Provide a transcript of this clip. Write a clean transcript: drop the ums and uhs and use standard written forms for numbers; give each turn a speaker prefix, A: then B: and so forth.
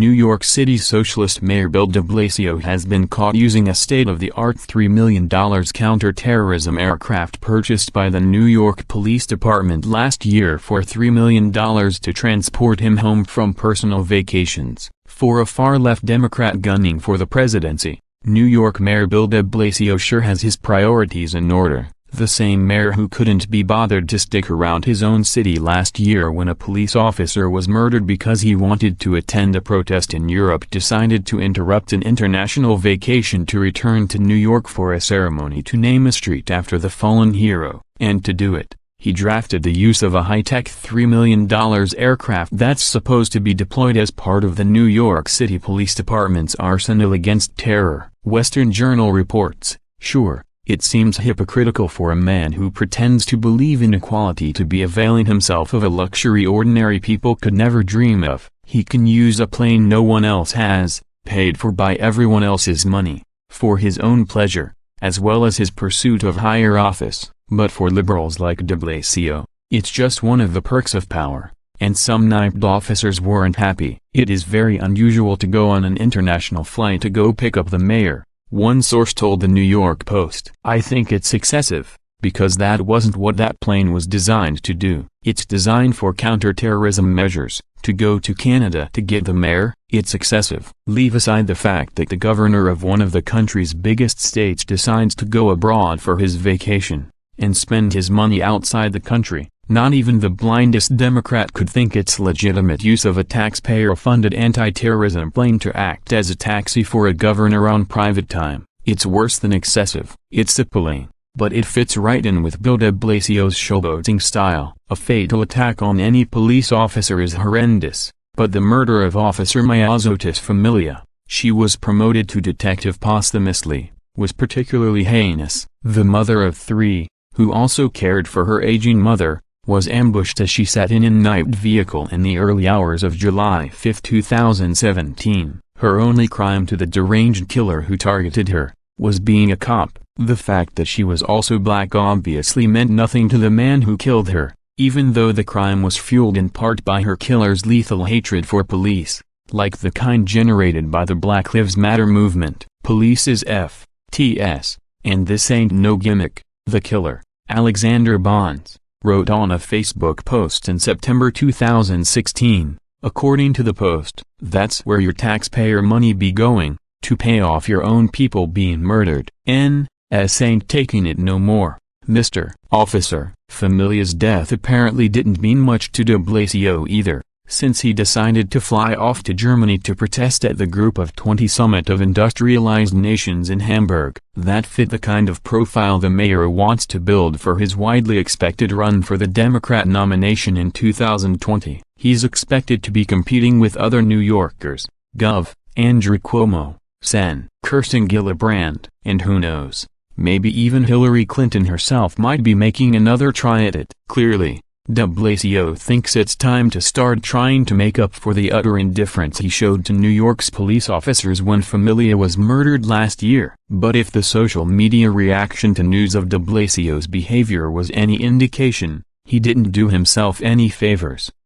A: New York City's socialist mayor Bill de Blasio has been caught using a state-of-the-art $3 million counter-terrorism aircraft purchased by the New York Police Department last year for $3 million to transport him home from personal vacations. For a far-left Democrat gunning for the presidency, New York Mayor Bill de Blasio sure has his priorities in order. The same mayor who couldn't be bothered to stick around his own city last year when a police officer was murdered because he wanted to attend a protest in Europe decided to interrupt an international vacation to return to New York for a ceremony to name a street after the fallen hero, and to do it, he drafted the use of a high-tech $3 million aircraft that's supposed to be deployed as part of the New York City Police Department's arsenal against terror. Western Journal reports, sure. It seems hypocritical for a man who pretends to believe in equality to be availing himself of a luxury ordinary people could never dream of. He can use a plane no one else has, paid for by everyone else's money, for his own pleasure, as well as his pursuit of higher office. But for liberals like de Blasio, it's just one of the perks of power, and some named officers weren't happy. It is very unusual to go on an international flight to go pick up the mayor, one source told the New York Post. I think it's excessive, because that wasn't what that plane was designed to do. It's designed for counter-terrorism measures. To go to Canada to get the mayor, it's excessive. Leave aside the fact that the governor of one of the country's biggest states decides to go abroad for his vacation, and spend his money outside the country. Not even the blindest Democrat could think it's legitimate use of a taxpayer-funded anti-terrorism plane to act as a taxi for a governor on private time. It's worse than excessive. It's appalling, but it fits right in with Bill de Blasio's showboating style. A fatal attack on any police officer is horrendous, but the murder of Officer Myazotis Familia, she was promoted to detective posthumously, was particularly heinous. The mother of three, who also cared for her aging mother, was ambushed as she sat in an unmanned vehicle in the early hours of July 5, 2017. Her only crime to the deranged killer who targeted her, was being a cop. The fact that she was also black obviously meant nothing to the man who killed her, even though the crime was fueled in part by her killer's lethal hatred for police, like the kind generated by the Black Lives Matter movement. Police is FTS, and this ain't no gimmick, the killer, Alexander Bonds, wrote on a Facebook post in September 2016, according to the post, that's where your taxpayer money be going, to pay off your own people being murdered. NS ain't taking it no more, Mr. Officer. Familia's death apparently didn't mean much to de Blasio either, since he decided to fly off to Germany to protest at the Group of 20 Summit of Industrialized Nations in Hamburg. That fit the kind of profile the mayor wants to build for his widely expected run for the Democrat nomination in 2020. He's expected to be competing with other New Yorkers, Gov. Andrew Cuomo, Sen. Kirsten Gillibrand, and who knows, maybe even Hillary Clinton herself might be making another try at it. Clearly, de Blasio thinks it's time to start trying to make up for the utter indifference he showed to New York's police officers when Familia was murdered last year. But if the social media reaction to news of de Blasio's behavior was any indication, he didn't do himself any favors.